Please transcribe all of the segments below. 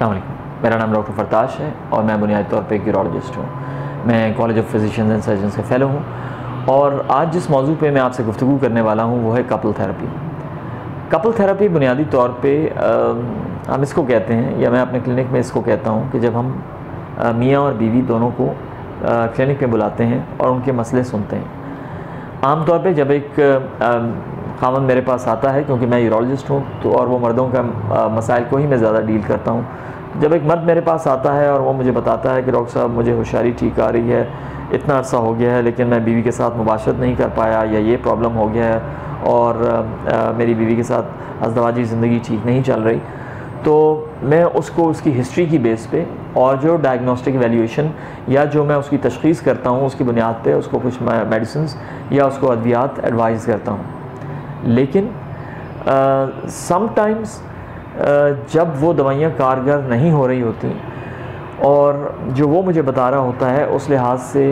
अस्सलाम वालेकुम, मेरा नाम डॉक्टर फरताश है और मैं बुनियादी तौर पे एक यूरोलॉजिस्ट हूँ। मैं college of physicians and surgeons का फ़ेलो हूँ और आज जिस मौजू पे मैं आपसे गुफ्तगू करने वाला हूँ वो है कपल थेरेपी। कपल थेरेपी बुनियादी तौर पे हम इसको कहते हैं, या मैं अपने क्लिनिक में इसको कहता हूँ कि जब हम मियाँ और बीवी दोनों को क्लिनिक में बुलाते हैं और उनके मसले सुनते हैं। आम तौर पे जब एक ख़ावंद मेरे पास आता है, क्योंकि मैं यूरोलॉजिस्ट हूँ तो और वो मर्दों का मसाइल को ही मैं ज़्यादा डील करता हूँ। जब एक मर्द मेरे पास आता है और वो मुझे बताता है कि डॉक्टर साहब मुझे होशियारी ठीक आ रही है, इतना अरसा हो गया है लेकिन मैं बीवी के साथ मुबाशरत नहीं कर पाया, या ये प्रॉब्लम हो गया है और मेरी बीवी के साथ अज़दवाजी ज़िंदगी ठीक नहीं चल रही, तो मैं उसको उसकी हिस्ट्री की बेस पे और जो डायग्नोस्टिक वैल्यूएशन या जो मैं उसकी तशख़ीस करता हूँ उसकी बुनियाद पे उसको कुछ मेडिसिन्स या उसको अद्वियात एडवाइस करता हूँ। लेकिन समटाइम्स जब वो दवाइयाँ कारगर नहीं हो रही होती और जो वो मुझे बता रहा होता है उस लिहाज से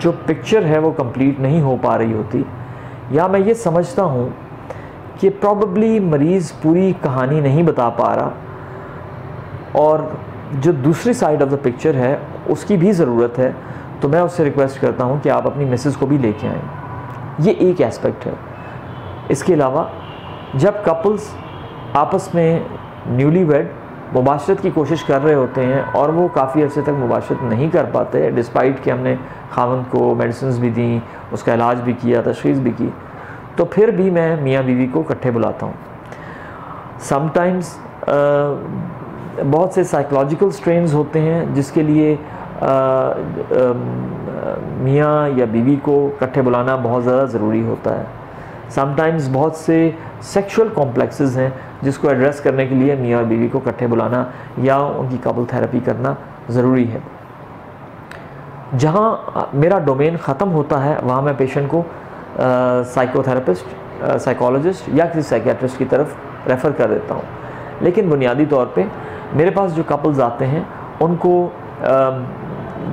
जो पिक्चर है वो कंप्लीट नहीं हो पा रही होती, या मैं ये समझता हूँ कि प्रॉबेबली मरीज़ पूरी कहानी नहीं बता पा रहा और जो दूसरी साइड ऑफ द पिक्चर है उसकी भी ज़रूरत है, तो मैं उससे रिक्वेस्ट करता हूँ कि आप अपनी मिसेस को भी लेके आएँ। ये एक एस्पेक्ट है। इसके अलावा जब कपल्स आपस में न्यूलीवेड मुबाशरत की कोशिश कर रहे होते हैं और वो काफ़ी अर्से तक मुबाशरत नहीं कर पाते, डिस्पाइट कि हमने ख़ावंद को मेडिसिन्स भी दी, उसका इलाज भी किया, तशख़ीस भी की, तो फिर भी मैं मियाँ बीवी को इकट्ठे बुलाता हूँ। समटाइम्स बहुत से साइकोलॉजिकल स्ट्रेन्स होते हैं जिसके लिए मियाँ या बीवी को इकट्ठे बुलाना बहुत ज़्यादा ज़रूरी होता है। समटाइम्स बहुत से सेक्सुअल कॉम्प्लेक्सेस हैं जिसको एड्रेस करने के लिए मियाँ और बीवी को इकट्ठे बुलाना या उनकी कपल थेरेपी करना ज़रूरी है। जहाँ मेरा डोमेन ख़त्म होता है वहाँ मैं पेशेंट को साइकोथेरेपिस्ट, साइकोलॉजिस्ट या किसी साइकियाट्रिस्ट की तरफ रेफ़र कर देता हूँ। लेकिन बुनियादी तौर पे मेरे पास जो कपल्स आते हैं उनको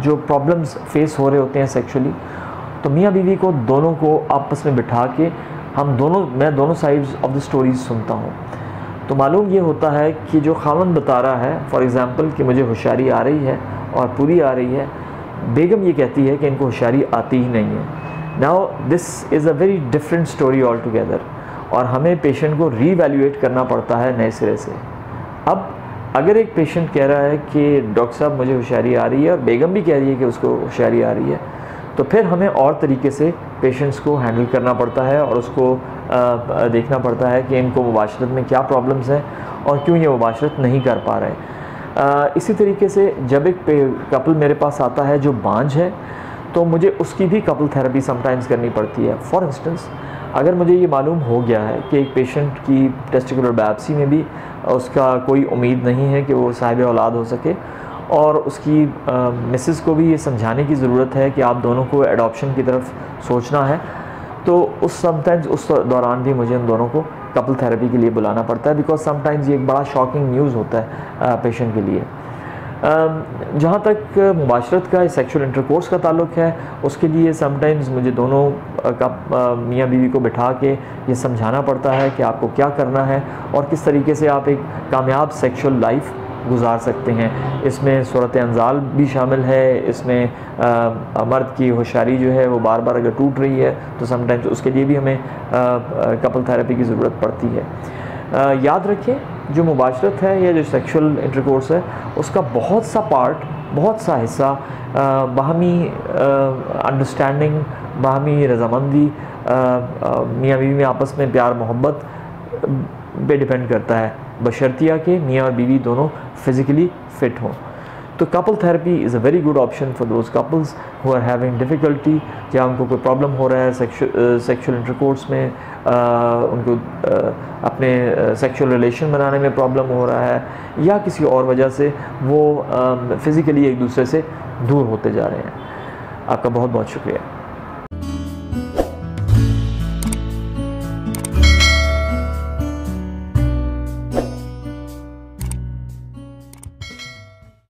जो प्रॉब्लम्स फेस हो रहे होते हैं सेक्सुअली, तो मियाँ बीवी को दोनों को आपस में बिठा के मैं दोनों साइड्स ऑफ द स्टोरीज सुनता हूँ। तो मालूम ये होता है कि जो ख़ावंद बता रहा है फॉर एग्ज़ाम्पल कि मुझे होशियारी आ रही है और पूरी आ रही है, बेगम ये कहती है कि इनको होशियारी आती ही नहीं है। Now this is a very different story all together और हमें पेशेंट को रीवैल्यूएट करना पड़ता है नए सिरे से। अब अगर एक पेशेंट कह रहा है कि डॉक्टर साहब मुझे होशियारी आ रही है और बेगम भी कह रही है कि उसको होशियारी आ रही है, तो फिर हमें और तरीके से पेशेंट्स को हैंडल करना पड़ता है और उसको देखना पड़ता है कि इनको मुबाशरत में क्या प्रॉब्लम्स हैं और क्यों ये मुबाशरत नहीं कर पा रहे। इसी तरीके से जब एक कपल मेरे पास आता है जो बांझ है, तो मुझे उसकी भी कपल थेरेपी समटाइम्स करनी पड़ती है। फॉर इंस्टेंस अगर मुझे ये मालूम हो गया है कि एक पेशेंट की टेस्टिकुलर बायोप्सी में भी उसका कोई उम्मीद नहीं है कि वो साहिब औलाद हो सके और उसकी मिसेस को भी ये समझाने की ज़रूरत है कि आप दोनों को एडॉप्शन की तरफ सोचना है, तो उस दौरान भी मुझे उन दोनों को कपल थेरेपी के लिए बुलाना पड़ता है, बिकॉज समटाइम्स ये एक बड़ा शॉकिंग न्यूज़ होता है पेशेंट के लिए। जहाँ तक मुबाशरत का सेक्सुअल इंटरकोर्स का ताल्लुक़ है, उसके लिए समटाइम्स मुझे दोनों का मियाँ बीवी को बिठा के ये समझाना पड़ता है कि आपको क्या करना है और किस तरीके से आप एक कामयाब सेक्सुअल लाइफ गुजार सकते हैं। इसमें सूरत अंजाल भी शामिल है, इसमें मर्द की होशियारी जो है वो बार बार अगर टूट रही है तो समटाइम्स उसके लिए भी हमें कपल थेरेपी की ज़रूरत पड़ती है। याद रखें जो मुबाशरत है या जो सेक्सुअल इंटरकोर्स है उसका बहुत सा पार्ट, बहुत सा हिस्सा बाहमी अंडरस्टैंडिंग, बाहमी रज़ामंदी, मियाँ बीवी में आपस में प्यार मोहब्बत पे डिपेंड करता है, बशर्तिया के मियाँ और बीवी दोनों फिज़िकली फ़िट हों। तो couple therapy is a very good option for those couples who are having difficulty, जहाँ उनको कोई प्रॉब्लम हो रहा है सेक्सुअल इंटरकोर्स में, उनको अपने सेक्सुअल रिलेशन बनाने में प्रॉब्लम हो रहा है, या किसी और वजह से वो फ़िज़िकली एक दूसरे से दूर होते जा रहे हैं। आपका बहुत बहुत शुक्रिया।